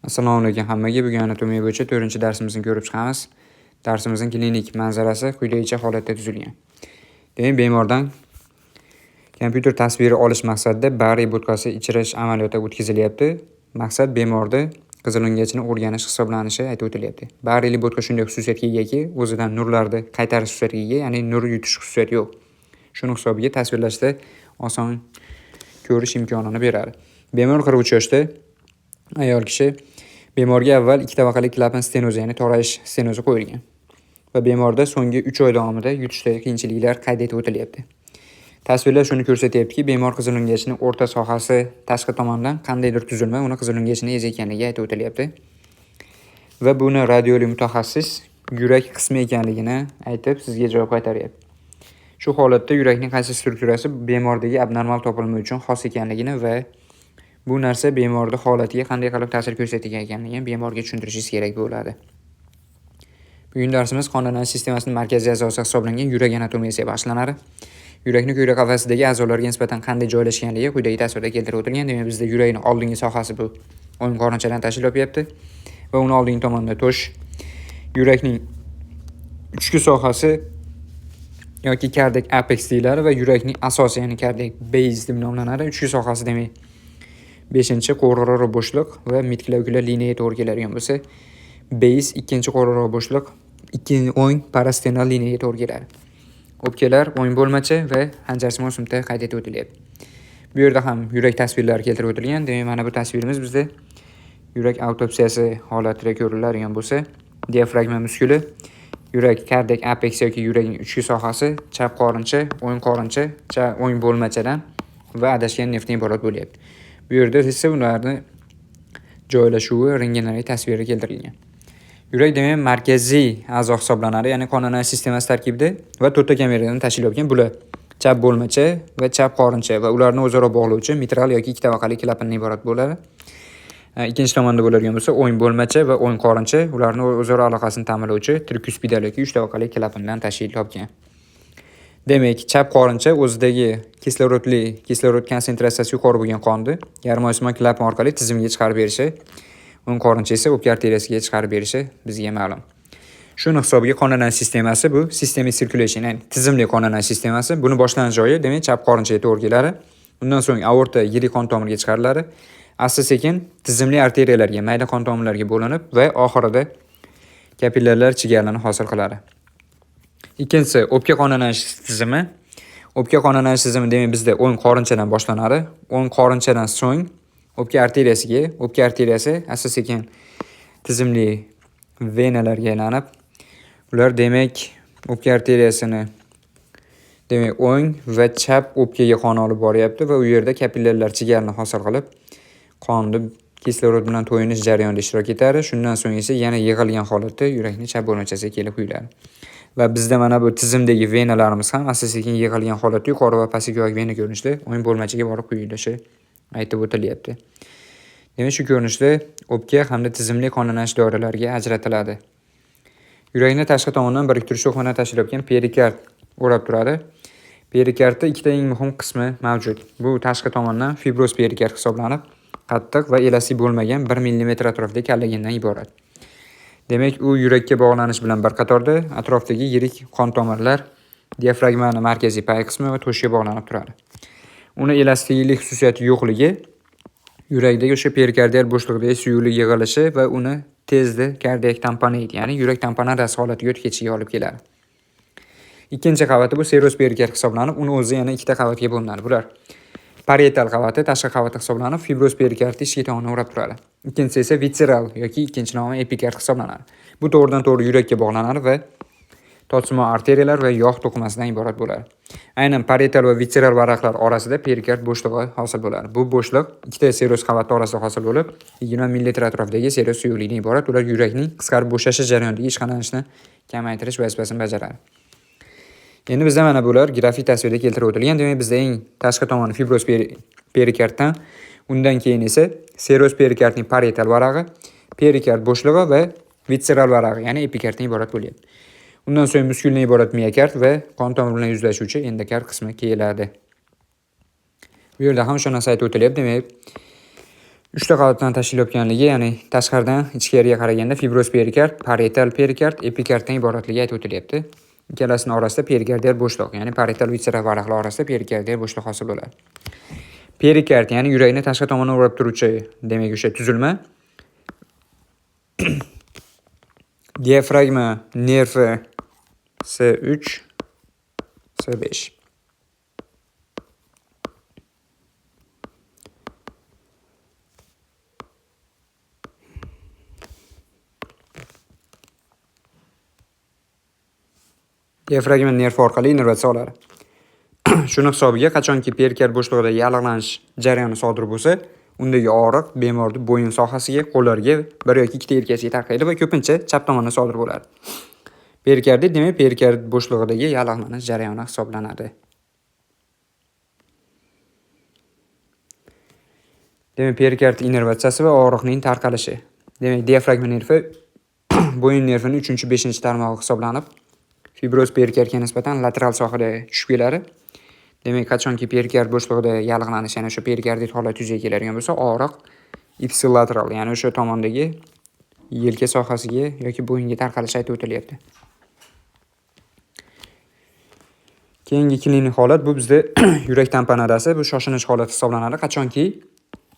Assalomu alaykum hammaga. Bugun anatomiya bo'yicha 4-darsimizni ko'rib chiqamiz. Darsimizning klinik manzarasi quyidagicha holatda tuzilgan. Demak, bemordan kompyuter tasviri olish maqsadida Barri bo'tqasi ichirish amaliyoti o'tkazilyapti. Maqsad bemorda qizilo'ngachini o'rganish hisoblanishi aytib o'tilyapti. Barrili bo'tqa shunday xususiyatga egaki, o'zidan nurlarni qaytarish xususiyatiga ega, ya'ni nur yutish xususiyati yo'q. Shuning hisobiga tasvirlashda oson ko'rish imkonini beradi. Bemor 43 yoshda ayol kishi. Bemorga avval 2 tabaqali klapan stenozi, ya'ni torayish stenozi qo'yilgan. Va bemorda so'nggi 3 oy davomida yutishdagi qiyinchiliklar qayd etib o'tilyapti. Tasvirlar shuni ko'rsatyaptiki, bemor qizilo'ngachining o'rta sohasi tashqi tomondan qandaydir tuzilma uni qizilo'ngachini ezayotganligi aytib o'tilyapti. Va buni radiologiya mutaxassis yurak qismi ekanligini aytib sizga javob qaytaryapti. Shu holatda yurakning qaysi strukturasi bemordagi abnormal topilma uchun xos ekanligini va bu narsa bemorda holatiga qanday qilib ta'sir ko'rsatgan ekanligini bemorga tushuntirishingiz kerak bo'ladi. Bugun darsimiz qon aylanish sistemasining markaziy a'zosi hisoblangan yurak anatomiyasiga bag'ishlanadi. Yurakning ko'krak qafasidagi a'zolarga nisbatan qanday joylashganligi quyidagi tasvirda keltirib o'tilgan. Demak, bizda yurakning oldingi sohasi bu o'ng qorinchadan tashkil topyapti va uni oldingi tomonda to'sh. Yurakning ichki sohasi yoki cardiac apex deyiladi va yurakning asosi, ya'ni cardiac base deb nomlanadi. Ichki sohasi demak 5-qo'rg'irora bo'shliq va midklavikular liniyaga to'g'ri keladigan bo'lsa, base 2-qo'rg'irora bo'shliq o'ng parastenal liniyaga to'g'ri keladi. O'pkalar o'ng bo'lmacha va hanjarsimon o'simta qayd etib o'tilyapti. Bu yerda ham yurak tasvirlari keltirib o'tilgan. Demak, mana bu tasvirimiz bizda yurak autopsiyasi holatida ko'riladigan bo'lsa, diafragma muskuli, yurak cardiac apex yoki yurakning ichki sohasi, chap qorincha, o'ng bo'lmachadan va adashgan neftdan iborat bo'lyapti. Bu yerda esa ularni joylashuvi rentgenologik tasvirga keltirilgan. Yurak demak markaziy a'zo hisoblanadi, ya'ni qon aylanish sistemasi tarkibida va 4 ta kameradan tashkil topgan. Bular chap bo'lmacha va chap qorincha va ularni o'zaro bog'lovchi mitral yoki 2 tabaqali klapandan iborat bo'ladi. Ikkinchi tomonda bo'ladigan bo'lsa, o'ng bo'lmacha va o'ng qorincha ularni o'zaro aloqasini ta'minlovchi trikuspidal yoki 3 tabaqali klapandan tashkil topgan. Demak, chap qorincha o'zidagi kislorod konsentratsiyasi yuqori bo'lgan qonni yarmoysimon klapan orqali tizimga chiqarib berishi, o'ng qorincha esa o'pka arteriyasiga chiqarib berishi bizga ma'lum. Shuning hisobiga qon aylanish sistemasi bu systemic circulation, ya'ni tizimli qon aylanish sistemasi. Buni boshlanish joyi demak chap qorinchaga to'g'ri keladi. Undan so'ng aorta yirik qon tomiriga chiqariladi. Asta-sekin tizimli arteriyalarga, mayda qon tomirlarga bo'linib va oxirida kapillyarlar chigarlarni hosil qiladi. Ikkinchisi o'pka qon aylanish tizimi. O'pka qon aylanish tizimi demak bizda o'ng qorinchadan boshlanadi. O'ng qorinchadan so'ng o'pka arteriyasiga, o'pka arteriyasi asta-sekin tizimli venalarga aylanib, ular demak o'pka arteriyasini demak o'ng va chap o'pkaga qon olib boryapti va u yerda kapillyarlar chigarni hosil qilib, qonni kislorod bilan to'yinish jarayonida ishtirok etadi. Shundan so'ng esa yana yig'ilgan holatda yurakning chap bo'lmachasiga kelib quyiladi. Va bizda mana bu tizimdagi venalarimiz ham asta-sekin yig'ilgan holatda yuqori va pastki yo'q vena ko'rinishda o'ng bo'lmachaga borib quyilishi aytib o'tilyapti. Demak, shu ko'rinishda o'pka hamda tizimli qon aylanish doiralariga ajratiladi. Yurakni tashqi tomondan biriktirish to'qimadan tashkil topgan perikard o'rab turadi. Perikardda ikkita eng muhim qismi mavjud. Bu tashqi tomondan fibroz perikard hisoblanib, qattiq va elastik bo'lmagan 1 mm atrofidagi kallagindan iborat. Demak, u yurakka bog'lanish bilan bir qatorda atrofdagi yirik qon tomirlar diafragmaning markaziy pay qismi va to'shga bog'lanib turadi. Uni elastiklik xususiyati yo'qligi yurakdagi o'sha perikardial bo'shliqdagi suyuqlik yig'ilishi va uni tezda kardiak tamponit, ya'ni yurak tamponadasi holatiga o'tib ketishiga olib keladi. Ikkinchi qavati bu seroz perikard hisoblanib, uni o'zi yana 2 ta qavatga bo'linadi. Bular parietal qavati, tashqi qavati hisoblanib, fibroz perikardni ichki tomoni o'rab turadi. Ikkinchisi esa visceral yoki ikkinchi nomi epikard hisoblanadi. Bu to'g'ridan-to'g'ri yurakka bog'lanadi va totsimon arteriyalar va yog' to'qimasidan iborat bo'ladi. Aynan parietal va visceral varaqlar orasida perikard bo'shlig'i hosil bo'ladi. Bu bo'shliq 2 ta seroz qavati orasida hosil bo'lib, 20 ml atrofidagi seroz suyuqlikdan iborat. Ular yurakning qisqarib bo'shashi jarayonidagi ishqalanishni kamaytirish vazifasini bajaradi. Endi bizda mana bular grafik tasvirda keltirib o'tilgan. Demak, bizda eng tashqi tomoni fibroz perikarddan, undan keyin esa seroz perikardning parietal varag'i, perikard bo'shlig'i va visceral varag'i, ya'ni epikarddan iborat bo'lyapti. Undan so'ng muskuldan iborat miokard va qon tomiri bilan yuzlashuvchi endokard qismi keladi. Bu yerda ham shu narsa aytib o'tilyapti. Demak, 3 ta qavatdan tashkil etganligi, ya'ni tashqaridan ichkariga qaraganda fibroz perikard, parietal perikard, epikarddan iboratligi aytib o'tilyapti. Ikkalasining orasida perikardial bo'shliq, ya'ni parietal visceral varaqlar orasida perikardial bo'shliq hosil bo'ladi. Perikard, ya'ni yurakni tashqi tomondan o'rab turuvchi, demak o'sha tuzilma. Diafragma nervi C3, C5. Diafragma nervi orqali innervatsiya oladi. Shuni hisobiga qachonki perikard bo'shlig'ida yallig'lanish jarayoni sodir bo'lsa, undagi og'riq bemorning bo'yin sohasiga, qo'llariga bir yoki ikkita yelkasiga tarqaydi va ko'pincha chap tomondan sodir bo'ladi. Perikardit demak perikard bo'shlig'idagi yallig'lanish jarayoni hisoblanadi. Demak perikard innervatsiyasi va og'riqning tarqalishi. Demak diafragma nervi bo'yin nervining 3-5 tarmog'i hisoblanib, fibroz perikardga nisbatan lateral sohada tushib keladi. Demak, qachonki perikard bo'shlig'ida yallig'lanish, ya'ni o'sha perikardit holat yuzaga keladigan bo'lsa, og'riq ipsilateral, ya'ni o'sha tomondagi yelka sohasiga yoki bo'yinga tarqalishi aytib o'tilyapti. Keyingi klinik holat bu bizda yurak tamponadasi, bu shoshilinch holat hisoblanadi. Qachonki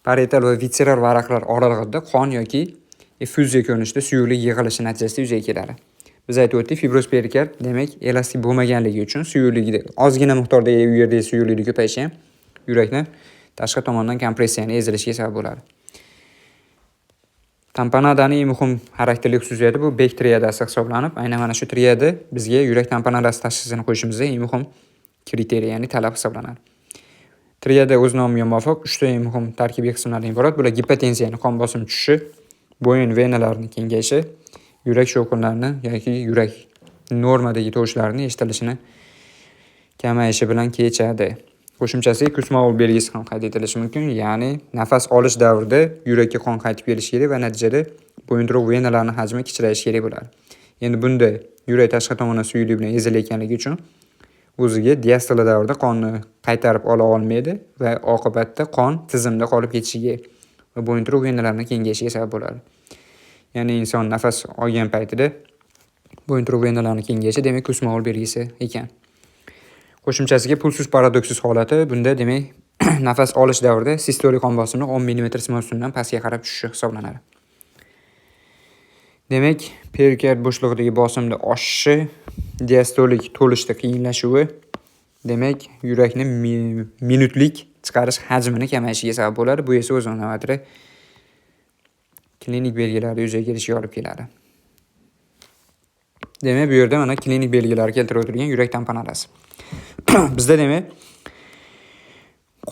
parietal va visceral varaqlar oralig'ida qon yoki effuziya ko'rinishida suyuqlik yig'ilishi natijasida yuzaga keladi. Biz aytib o'tdik, fibroz perikard demak elastik bo'lmaganligi uchun suyuqligi ozgina miqdorda u yerdagi suyuqlikning ko'payishi ham yurakni tashqi tomondan kompressiyani ezilishiga sabab bo'ladi. Tamponadaning muhim xarakterlik xususiyati bu Beck triadasi hisoblanib, aynan mana shu triada bizga yurak tamponadasi tashxisini qo'yishimizda eng muhim kriteriy, ya'ni talab hisoblanadi. Triada o'z nomiga muvofiq 3 ta eng muhim tarkibiy qismlardan iborat. Bular gipotenziya, ya'ni qon bosimi tushishi, bo'yin venalarining kengayishi, yurak shovqinlarini yoki yurak normadagi tovushlarining eshitilishini kamayishi bilan kechadi. Qo'shimchasiga Kussmaul belgisi ham qayd etilishi mumkin, ya'ni nafas olish davrida yurakka qon qaytib kelishi kerak va natijada bo'yin turuq venalarining hajmi kichrayishi kerak bo'ladi. Endi bunda yurak tashqi tomondan suyuqlik bilan ezilayotganligi uchun o'ziga diastole davrida qonni qaytarib ola olmaydi va oqibatda qon tizimda qolib ketishiga va bo'yin turuq venalarining kengayishiga sabab bo'ladi. Ya'ni inson nafas olgan paytida bo'yin turuq venalarining kengayishi demak Kussmaul belgisi ekan. Qo'shimchasiga pulsus paradoksis holati, bunda demak nafas olish davrida sistolik qon bosimi 10 mm/s pastga qarab tushishi hisoblanadi. Demak, perikard bo'shlig'idagi bosimni oshishi, diastolik to'lishda qiyinlashuvi, demak yurakni minutlik chiqarish hajmini kamayishiga sabab bo'ladi. Bu esa o'z navbatida klinik belgilarda yuzaga kelishiga olib keladi. Demak, bu yerda mana klinik belgilar keltirib o'tilgan yurak tamponadasi. Bizda demak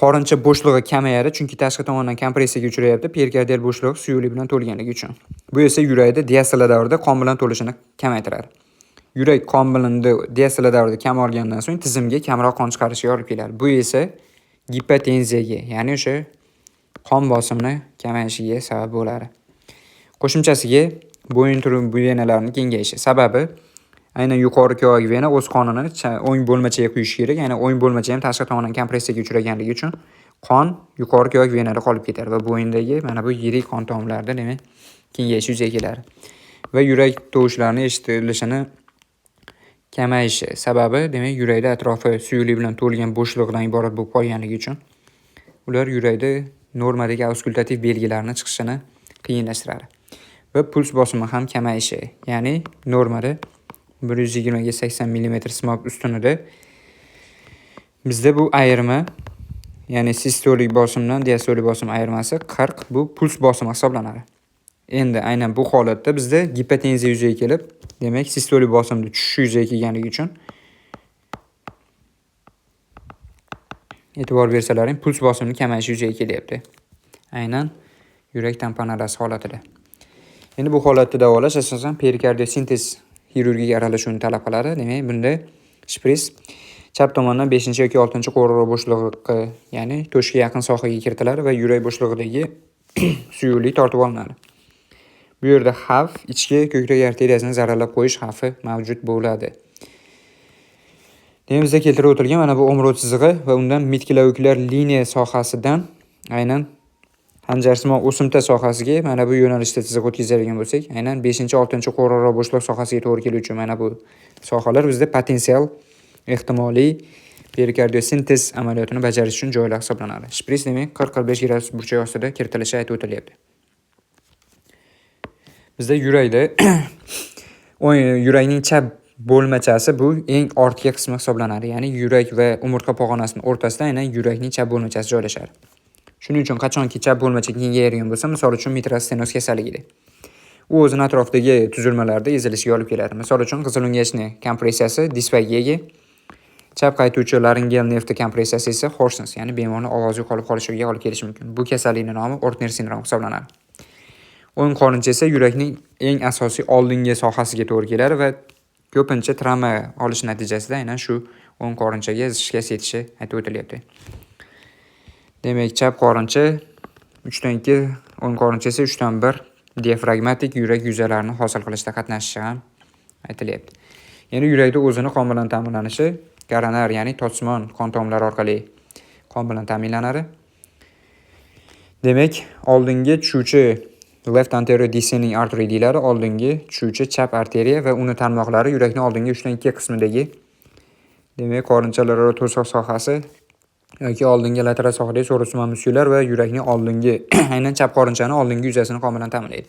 qorincha bo'shlig'i kamayadi, chunki tashqi tomondan kompressiyaga uchrayapti, perikardial bo'shliq suyuqlik bilan to'lganligi uchun. Bu esa yurakda diastole davrida qon bilan to'lishini kamaytiradi. Yurak qon bilan diastole davrida kam olgandan so'ng tizimga kamroq qon chiqarishiga olib keladi. Bu esa gipotenziyaga, ya'ni o'sha qon bosimini kamayishiga sabab bo'ladi. Qo'shimchasiga bo'yin turuq venalarining kengayishi. Sababi aynan yuqori ko'rak vena o'z qonini o'ng bo'lmachaga quyishi kerak. Ya'ni o'ng bo'lmacha ham tashqi tomondan kompressiyaga uchraganligi uchun qon yuqori ko'rak venada qolib ketadi va bo'yindagi mana bu yirik qon tomirlarida demak kengayish yuzaga keladi. Va yurak tovushlarining eshitilishini kamayishi. Sababi demak yurakda atrofi suyuqlik bilan to'lgan bo'shliqdan iborat bo'lib qolganligi uchun ular yurakda normadagi auskultativ belgilarning chiqishini qiyinlashtiradi. Va puls bosimi ham kamayishi, ya'ni normada 120 ga 80 mm/s ustunida. Bizda bu ayirma, ya'ni sistolik bosimdan diastolik bosim ayirmasi 40, bu puls bosimi hisoblanadi. Endi aynan bu holatda bizda gipotenziya yuzaga kelib, demak sistolik bosimda tushish yuzaga kelganligi uchun e'tibor bersalaring, puls bosimining kamayishi yuzaga kelyapti. Aynan yurak tamponadasi holatida. Endi bu holatda davolash asosan perikardiyosintez xirurgik aralashuvini talab qiladi. Demak, bunda shpris chap tomondan 5 yoki 6 qo'riq bo'shlig'i, ya'ni to'shga yaqin sohaga kiritiladi va yurak bo'shlig'idagi suyuqlik tortib olinadi. Bu yerda xavf ichki ko'krak arteriyasini zararlab qo'yish xavfi mavjud bo'ladi. Demak, bizda keltirib o'tilgan mana bu omro chizig'i va undan mitkilokulyar liniya sohasidan aynan Hanjarsimon o'simta sohasiga mana bu yo'nalishda chiziq o'tkazadigan bo'lsak, aynan 5-6 qo'rg'oroq bo'shliq sohasiga to'g'ri keluvchi mana bu sohalar bizda potensial ehtimoliy perikardiosintez amaliyotini bajarish uchun joylar hisoblanadi. Shpris demak 40-45 gradus burchak ostida kiritilishi aytib o'tilyapti. Bizda yurakda yurakning chap bo'lmachasi bu eng ortki qismi hisoblanadi. Ya'ni yurak va umurtqa pog'onasining o'rtasida aynan yurakning chap bo'lmachasi joylashadi. Shuning uchun qachonki chap bo'lmacha kengayadigan bo'lsa, misol uchun mitral stenoz kasalligida u o'zining atrofidagi tuzilmalarda ezilishiga olib keladi. Misol uchun qizilungachni kompressiyasi disfagiyaga, chap qaytuvchi laringel nerv kompressiyasi esa hoarseness, ya'ni bemorning ovozi yo'qolib qolishiga olib kelishi mumkin. Bu kasallikning nomi Ortner sindromi hisoblanadi. O'ng qorincha esa yurakning eng asosiy oldingi sohasiga to'g'ri keladi va ko'pincha travma olish natijasida aynan shu o'ng qorinchaga shikast yetishi aytib o'tilyapti. Demak, chap qorincha 3/2, o'ng qorincha esa 3/1 diafragmatik yurak yuzalarini hosil qilishda qatnashishi ham aytilyapti. Ya'ni yurakda o'zini qon bilan ta'minlanishi koronar, ya'ni toshsimon qon tomirlari orqali qon bilan ta'minlanadi. Demak, oldingi tushuvchi left anterior descending artery deyiladi. Oldingi tushuvchi chap arteriya va uni tarmoqlari yurakning oldingi 3/2 qismidagi, demak, qorinchalararo to'siq sohasi yoki oldingi lateral sohadagi so'rasumon muskulalar va yurakning oldingi aynan chap qorinchaning oldingi yuzasini qon bilan ta'minlaydi.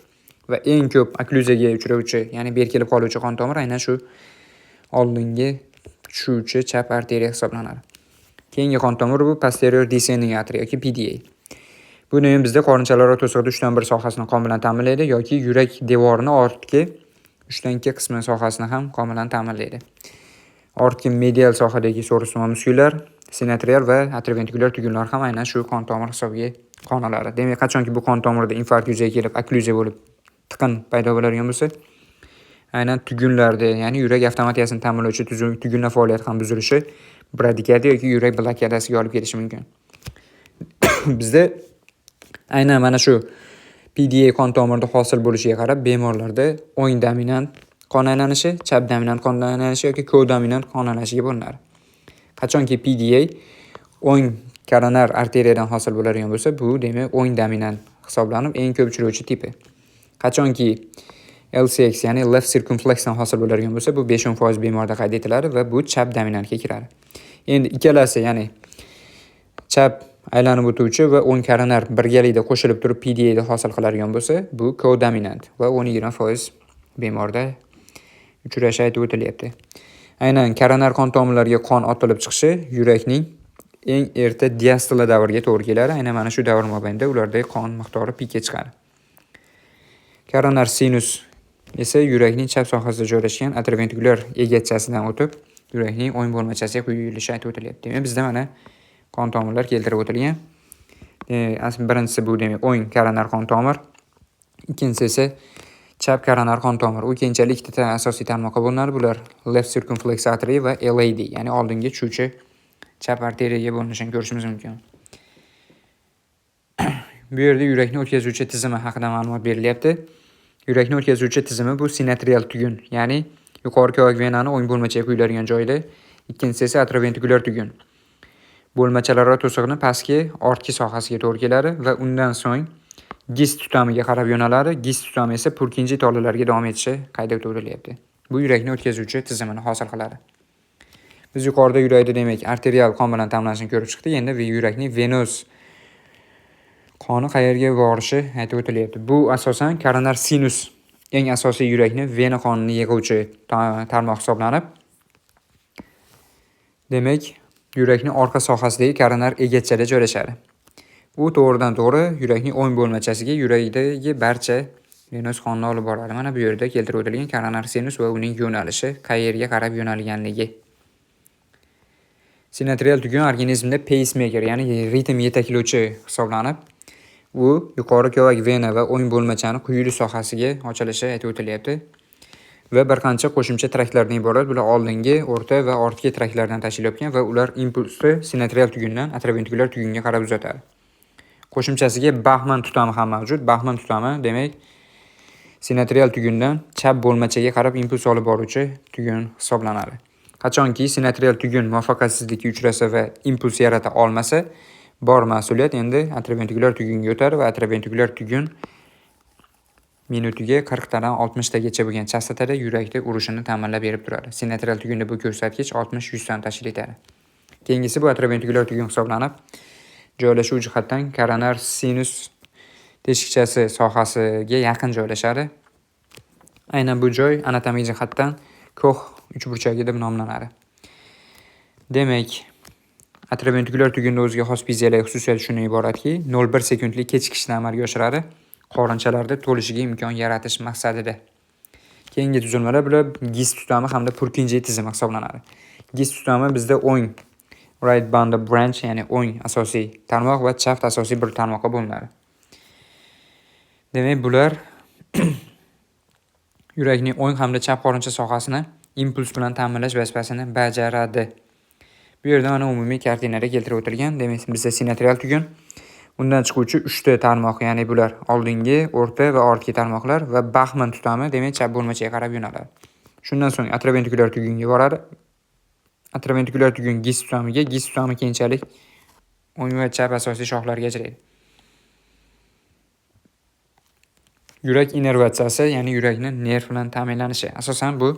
Va eng ko'p okklyuziyaga uchrovchi, ya'ni berkilib qoluvchi qon tomir aynan shu oldingi tushuvchi chap arteriya hisoblanadi. Keyingi qon tomiri bu posterior descending artery yoki PDA. Bu ham bizda qorinchalararo to'siqda 3/1 sohasini qon bilan ta'minlaydi yoki yurak devorining ortki 3/2 qismi sohasini ham qon bilan ta'minlaydi. Ortki medial sohadagi so'rasumon muskulyar, sinoatrial va atrioventrikulyar tugunlar ham aynan shu qon tomiri hisobiga qon oladi. Demak, qachonki bu qon tomirida infarkt yuzaga kelib okklyuziya bo'lib tiqin paydo bo'ladigan bo'lsa, aynan tugunlarda, ya'ni yurak avtomatiyasini ta'minlovchi tugunlar faoliyati ham buzilishi, bradikardiya yoki yurak blokadasiga olib kelishi mumkin. Bizda aynan mana shu PDA qon tomirida hosil bo'lishiga qarab bemorlarda o'ng dominant qon aylanishi, chap dominant qon aylanishi yoki kodominant qon aylanishiga bo'linadi. Qachonki PDA o'ng koronar arteriyadan hosil bo'ladigan bo'lsa, bu demak o'ng dominant hisoblanib eng ko'p uchrovchi tipi. Qachonki LCX, ya'ni left circumflexdan hosil bo'ladigan bo'lsa, bu 5-10% bemorda qayd etiladi va bu chap dominantga kiradi. Endi ikkalasi, ya'ni chap aylanib o'tuvchi va o'ng koronar birgalikda qo'shilib turib PDA da hosil qiladigan bo'lsa, bu kodominant va 10-20% bemorda uchrashi aytib o'tilyapti. Aynan koronar qon tomirlariga qon otilib chiqishi yurakning eng erta diastola davriga to'g'ri keladi. Aynan mana shu davr mobaynida ularda qon miqdori pikka chiqadi. Koronar sinus esa yurakning chap sohasida joylashgan atrioventrikulyar egachasidan o'tib, yurakning o'ng bo'lmachasiga quyilishi aytib o'tilyapti. Demak, bizda mana qon tomirlar keltirib o'tilgan. Birinchisi bu demak o'ng koronar qon tomir, ikkinchisi esa chap koronar qon tomir. U keyinchalik ikkita asosiy tarmoqqa bo'linadi. Bular left circumflex artery va LAD, ya'ni oldingi tushuvchi chap arteriyaga bo'linishini ko'rishimiz mumkin. Bu yerda yurakni o'tkazuvchi tizimi haqida ma'lumot berilyapti. Yurakni o'tkazuvchi tizimi bu sinoatrial tugun, ya'ni yuqori ko'rak venani o'ng bo'lmachaga quyiladigan joyda, ikkinchisi esa atrioventrikulyar tugun. Bo'lmachalararo to'siqni pastki ortki sohasiga to'g'ri keladi va undan so'ng gist tutamiga qarab yo'naladi. Gist tutami esa Purkinje tolalarga davom etishi qayd etilyapti. Bu yurakni o'tkazuvchi tizimini hosil qiladi. Biz yuqorida yurakda demak arterial qon bilan ta'minlanishini ko'rib chiqdik. Endi yurakning venöz qoni qayerga borishi aytib o'tilyapti. Bu asosan koronar sinus eng asosiy yurakni vena qonini yig'uvchi tarmoq hisoblanib, demak yurakning orqa sohasidagi koronar egachada joylashadi. U to'g'ridan to'g'ri yurakning o'ng bo'lmachasiga yurakdagi barcha venöz qonni olib boradi. Mana bu yerda keltirib o'tilgan koronar sinus va uning yo'nalishi qayerga qarab yo'nalganligi. Sinoatrial tugun organizmda pacemaker, ya'ni ritm yetaklovchi hisoblanib, u yuqori ko'rak vena va o'ng bo'lmachani quyilish sohasiga ochilishi aytib o'tilyapti. Va bir qancha qo'shimcha traktlardan iborat. Bular oldingi, o'rta va ortki traktlardan tashkil topgan va ular impulsni sinoatrial tugundan atrioventrikulyar tugunga qarab uzatadi. Qo'shimchasiga Bachmann tutami ham mavjud. Bachmann tutami demak sinoatrial tugundan chap bo'lmachaga qarab impuls olib boruvchi tugun hisoblanadi. Qachonki sinoatrial tugun muvaffaqiyatsizlikka uchrasa va impuls yarata olmasa, bor mas'uliyat endi atrofventrikulyar tugunga o'tadi va atrofventrikulyar tugun minutiga 40 tadan 60 tagacha bo'lgan chastotada yurakda urishini ta'minlab berib turadi. Sinatral tugunda bu ko'rsatkich 60-100 tani tashkil etadi. Keyingisi bu atrofventrikulyar tugun hisoblanib, joylashuv jihatdan koronar sinus teshikchasi sohasiga yaqin joylashadi. Aynan bu joy anatomik jihatdan ko'h uchburchagi deb nomlanadi. Demak, atrofventrikulyar tugunning o'ziga xos fiziologik xususiyati shundan iboratki, 0,1 sekundlik kechikishni amalga oshiradi. Qorinchalarda to'lishiga imkon yaratish maqsadida. Keyingi tuzilmalar bular gis tutami hamda Purkinje tizimi hisoblanadi. Gis tutami bizda o'ng right bundle branch, ya'ni o'ng asosiy tarmoq va chaft asosiy bir tarmoqqa bo'linadi. Demak, bular yurakning o'ng hamda chap qorincha sohasini impuls bilan ta'minlash vazifasini bajaradi. Bu yerda mana umumiy kartinada keltirib o'tilgan. Demak, bizda sinatral tugun, undan chiquvchi 3 ta tarmoq, ya'ni bular oldingi, o'rta va ortki tarmoqlar va Bachmann tutami, demak, chap bo'lmachaga qarab yo'naladi. Shundan so'ng atrofventrikulyar tugunga boradi. Atrofventrikulyar tugun gis tutamiga, gis tutami keyinchalik o'ng va chap asosiy shoxlarga ajraydi. Yurak innervatsiyasi, ya'ni yurakning nerv bilan ta'minlanishi. Asosan bu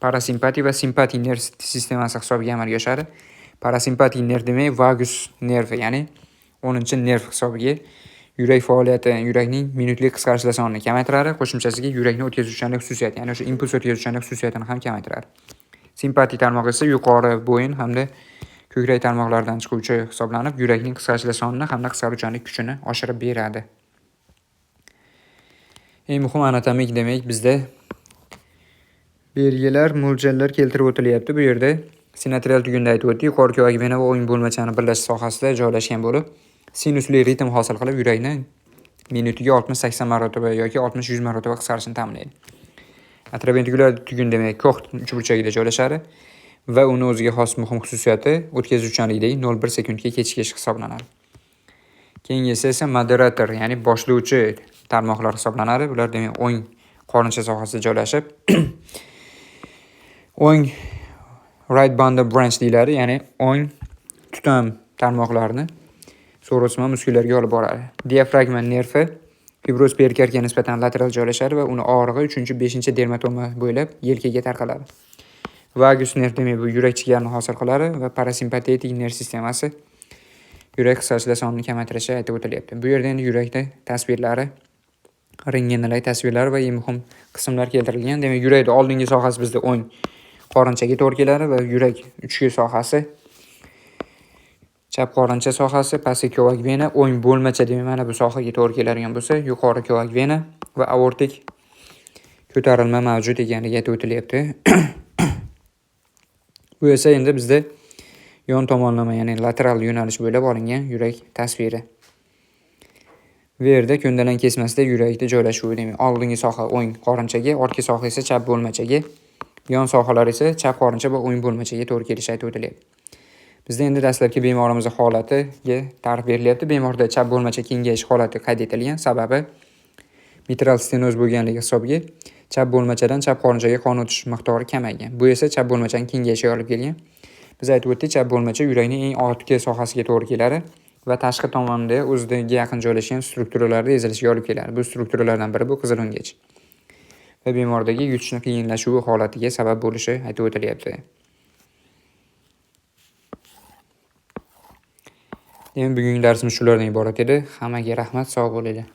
parasimpatik va simpatik nerv sistemasi hisobiga amalga oshadi. Parasimpatik nerv demak vagus nervi, ya'ni 10-nerv hisobiga yurak faoliyati, yurakning minutlik qisqarishlar sonini kamaytiradi. Qo'shimchasiga yurakning o'tkazuvchanlik xususiyati, ya'ni o'sha impuls o'tkazuvchanlik xususiyatini ham kamaytiradi. Simpatik tarmoq esa yuqori bo'yin hamda ko'krak tarmoqlaridan chiquvchi hisoblanib, yurakning qisqarishlar sonini hamda qisqaruvchanlik kuchini oshirib beradi. Eng muhim anatomik demak bizda belgilar, mo'ljallar keltirib o'tilyapti. Bu yerda sinatral tugunda aytib o'tdik, yuqori ko'rak vena va o'ng bo'lmachani birlashish sohasida joylashgan bo'lib, sinusli ritm hosil qilib, yurakni minutiga 60-80 marotaba yoki 60-100 marotaba qisqarishini ta'minlaydi. Atrofventrikulyar tugun demak ko'h uchburchagida joylashadi va uni o'ziga xos muhim xususiyati o'tkazuvchanlikdagi 0,1 sekundga kechikish hisoblanadi. Keyingisi esa moderator, ya'ni boshlovchi tarmoqlar hisoblanadi. Bular demak o'ng qorincha sohasida joylashib, o'ng right bundle branch deyiladi, ya'ni o'ng tutam tarmoqlarini so'rosma muskullariga olib boradi. Diafragma nervi fibroz perikardiyaga nisbatan lateral joylashadi va uni og'rig'i 3-5 dermatoma bo'ylab yelkaga tarqaladi. Vagus nerv demak bu yurak jigarni hosil qiladi va parasimpatetik nerv sistemasi yurak qisqarishlar sonini kamaytirishi aytib o'tilyapti. Bu yerda endi yurakda tasvirlari, rentgenlar tasvirlari va eng muhim qismlar keltirilgan. Demak, yurakning oldingi sohasi bizda o'ng qorinchaga to'g'ri keladi va yurak ichki sohasi, chap qorincha sohasi, pastki ko'rak vena, o'ng bo'lmacha demak mana bu sohaga to'g'ri keladigan bo'lsa, yuqori ko'rak vena va aortik ko'tarilma mavjud ekanligi aytib o'tilyapti. Bu esa endi bizda yon tomonlama, ya'ni lateral yo'nalish bo'ylab olingan yurak tasviri. Bu yerda ko'ndalang kesmasida yurakda joylashuvi demak, oldingi soha o'ng qorinchaga, ortki soha esa chap bo'lmachaga, yon sohalar esa chap qorincha va o'ng bo'lmachaga to'g'ri kelishi aytib o'tilyapti. Bizda endi dastlabki bemorimizning holatiga ta'rif berilyapti. Bemorda chap bo'lmacha kengayish holati qayd etilgan. Sababi mitral stenoz bo'lganligi hisobiga chap bo'lmachadan chap qorinchaga qon o'tish miqdori kamaygan. Bu esa chap bo'lmachaning kengayishiga olib kelgan. Biz aytib o'tdik, chap bo'lmacha yurakning eng ortki sohasiga to'g'ri keladi va tashqi tomonda o'ziga yaqin joylashgan strukturalarda ezilishiga olib keladi. Bu strukturalardan biri bu qizil o'ngach. Va bemordagi yutishni qiyinlashuvi holatiga sabab bo'lishi aytib o'tilyapti. Demak, bugungi darsimiz shulardan iborat edi. Hammaga rahmat, sog' bo'linglar.